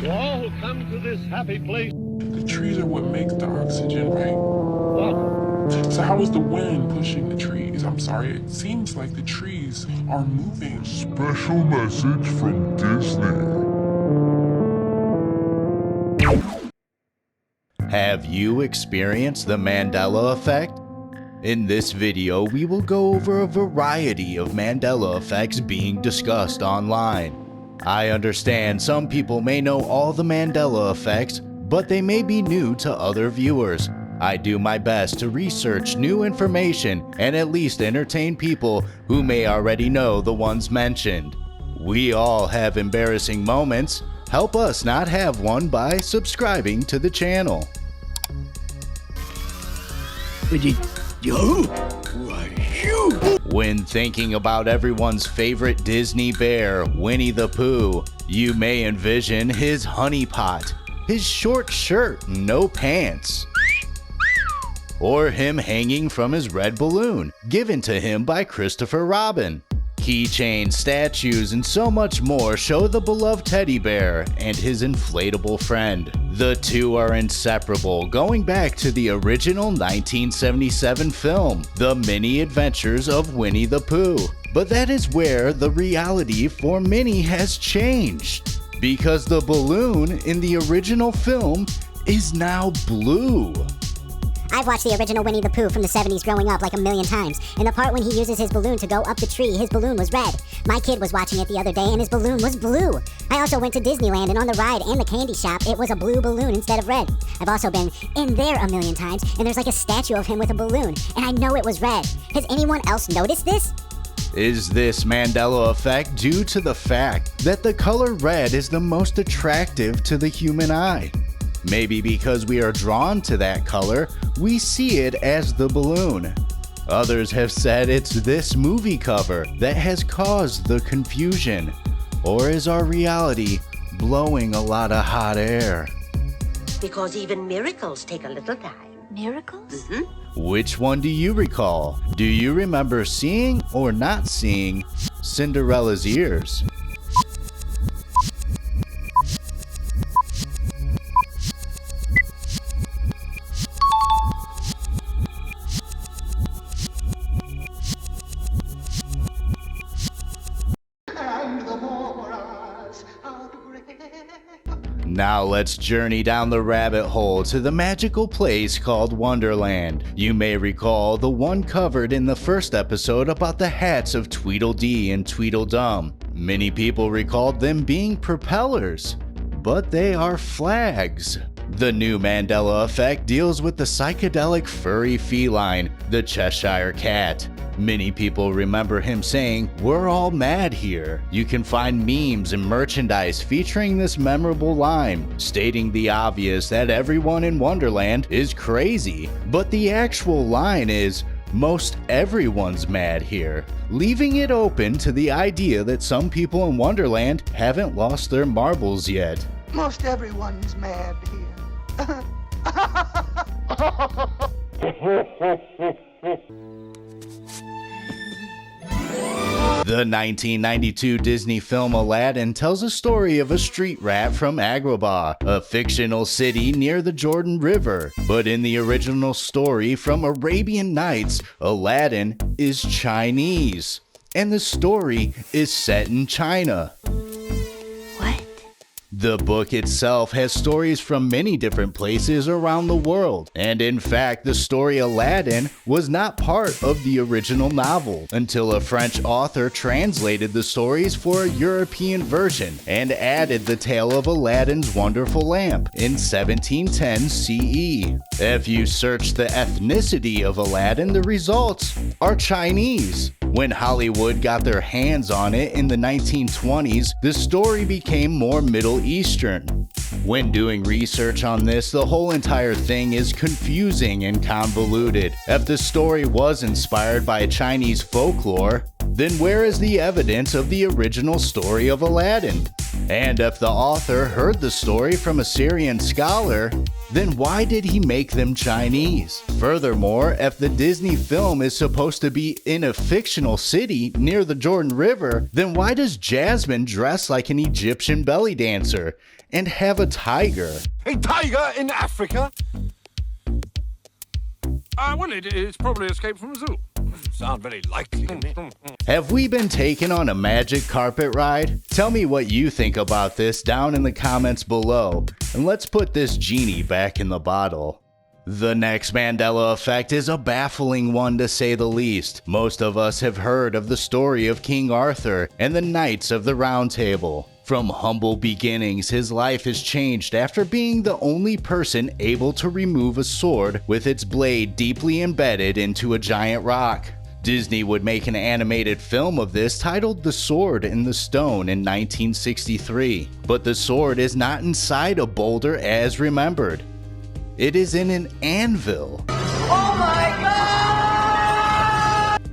You all come to this happy place. The trees are what makes the oxygen, right? What? So how is the wind pushing the trees? I'm sorry, it seems like the trees are moving. Special message from Disney. Have you experienced the Mandela Effect? In this video, we will go over a variety of Mandela effects being discussed online. I understand some people may know all the Mandela effects, but they may be new to other viewers. I do my best to research new information and at least entertain people who may already know the ones mentioned. We all have embarrassing moments. Help us not have one by subscribing to the channel. When thinking about everyone's favorite Disney bear, Winnie the Pooh, you may envision his honey pot, his short shirt, no pants, or him hanging from his red balloon, given to him by Christopher Robin. Keychains, statues, and so much more show the beloved teddy bear and his inflatable friend. The two are inseparable, going back to the original 1977 film, The Mini Adventures of Winnie the Pooh. But that is where the reality for many has changed, because the balloon in the original film is now blue. I've watched the original Winnie the Pooh from the 70s growing up like a million times, and the part when he uses his balloon to go up the tree, his balloon was red. My kid was watching it the other day and his balloon was blue. I also went to Disneyland, and on the ride and the candy shop, it was a blue balloon instead of red. I've also been in there a million times, and there's like a statue of him with a balloon, and I know it was red. Has anyone else noticed this? Is this Mandela effect due to the fact that the color red is the most attractive to the human eye? Maybe because we are drawn to that color, we see it as the balloon. Others have said it's this movie cover that has caused the confusion. Or is our reality blowing a lot of hot air? Because even miracles take a little time. Miracles? Which one do you recall? Do you remember seeing or not seeing Cinderella's ears? Now let's journey down the rabbit hole to the magical place called Wonderland. You may recall the one covered in the first episode about the hats of Tweedledee and Tweedledum. Many people recalled them being propellers, but they are flags. The new Mandela effect deals with the psychedelic furry feline, the Cheshire Cat. Many people remember him saying, "We're all mad here." You can find memes and merchandise featuring this memorable line, stating the obvious that everyone in Wonderland is crazy. But the actual line is, "Most everyone's mad here," leaving it open to the idea that some people in Wonderland haven't lost their marbles yet. Most everyone's mad here. The 1992 Disney film Aladdin tells a story of a street rat from Agrabah, a fictional city near the Jordan River. But in the original story from Arabian Nights, Aladdin is Chinese, and the story is set in China. What? The book itself has stories from many different places around the world, and in fact the story Aladdin was not part of the original novel until a French author translated the stories for a European version and added the tale of Aladdin's wonderful lamp in 1710 CE. If you search the ethnicity of Aladdin, the results are Chinese. When Hollywood got their hands on it in the 1920s, the story became more Middle Eastern. When doing research on this, the whole entire thing is confusing and convoluted. If the story was inspired by Chinese folklore, then where is the evidence of the original story of Aladdin? And if the author heard the story from a Syrian scholar, then why did he make them Chinese? Furthermore, if the Disney film is supposed to be in a fictional city near the Jordan River, then why does Jasmine dress like an Egyptian belly dancer and have a tiger? A tiger in Africa? Well, it's probably escaped from a zoo. Sound very likely to me. Have we been taken on a magic carpet ride? Tell me what you think about this down in the comments below, and let's put this genie back in the bottle. The next Mandela Effect is a baffling one to say the least. Most of us have heard of the story of King Arthur and the Knights of the Round Table. From humble beginnings, his life has changed after being the only person able to remove a sword with its blade deeply embedded into a giant rock. Disney would make an animated film of this titled The Sword in the Stone in 1963, but the sword is not inside a boulder as remembered. It is in an anvil. Oh my God!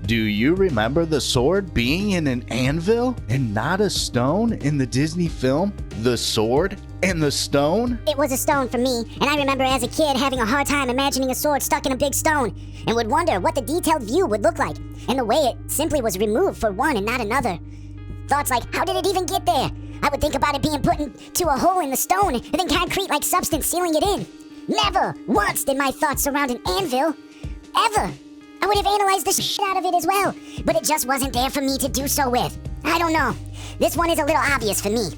Do you remember the sword being in an anvil and not a stone in the Disney film The Sword and the Stone? It was a stone for me, and I remember as a kid having a hard time imagining a sword stuck in a big stone, and would wonder what the detailed view would look like, and the way it simply was removed for one and not another. Thoughts like, how did it even get there? I would think about it being put into a hole in the stone, and then concrete-like substance sealing it in. Never once did my thoughts surround an anvil. Ever. I would have analyzed the shit out of it as well, but it just wasn't there for me to do so with. I don't know. This one is a little obvious for me.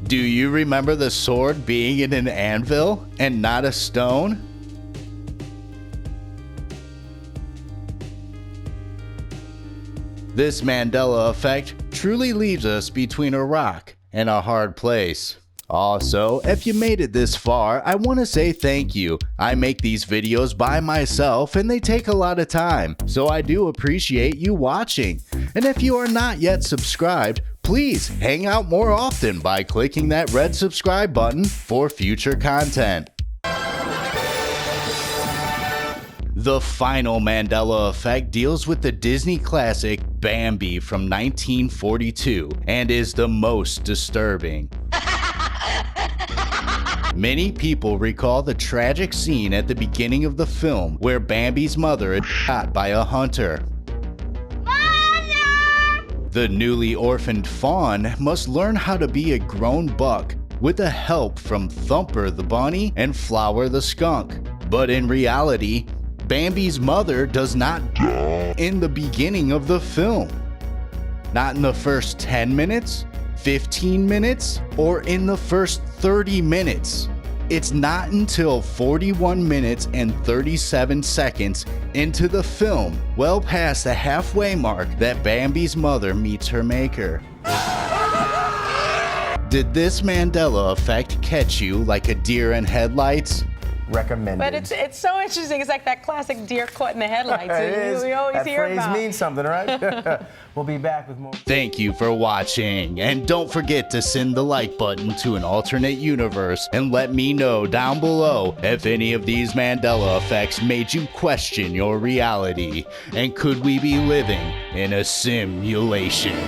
Do you remember the sword being in an anvil and not a stone? This Mandela Effect truly leaves us between a rock and a hard place. Also, if you made it this far, I want to say thank you. I make these videos by myself and they take a lot of time, so I do appreciate you watching. And if you are not yet subscribed, please hang out more often by clicking that red subscribe button for future content. The final Mandela Effect deals with the Disney classic Bambi from 1942 and is the most disturbing. Many people recall the tragic scene at the beginning of the film where Bambi's mother is shot by a hunter. Mother! The newly orphaned fawn must learn how to be a grown buck with the help from Thumper the bunny and Flower the skunk. But in reality, Bambi's mother does not die in the beginning of the film. Not in the first 10 minutes, 15 minutes, or in the first 30 minutes. It's not until 41 minutes and 37 seconds into the film, well past the halfway mark, that Bambi's mother meets her maker. Did this Mandela Effect catch you like a deer in headlights? Recommended. But it's so interesting. It's like that classic deer caught in the headlights. We always that hear phrase about. means something, right? We'll be back with more. Thank you for watching, and don't forget to send the like button to an alternate universe and let me know down below if any of these Mandela Effects made you question your reality, and could we be living in a simulation?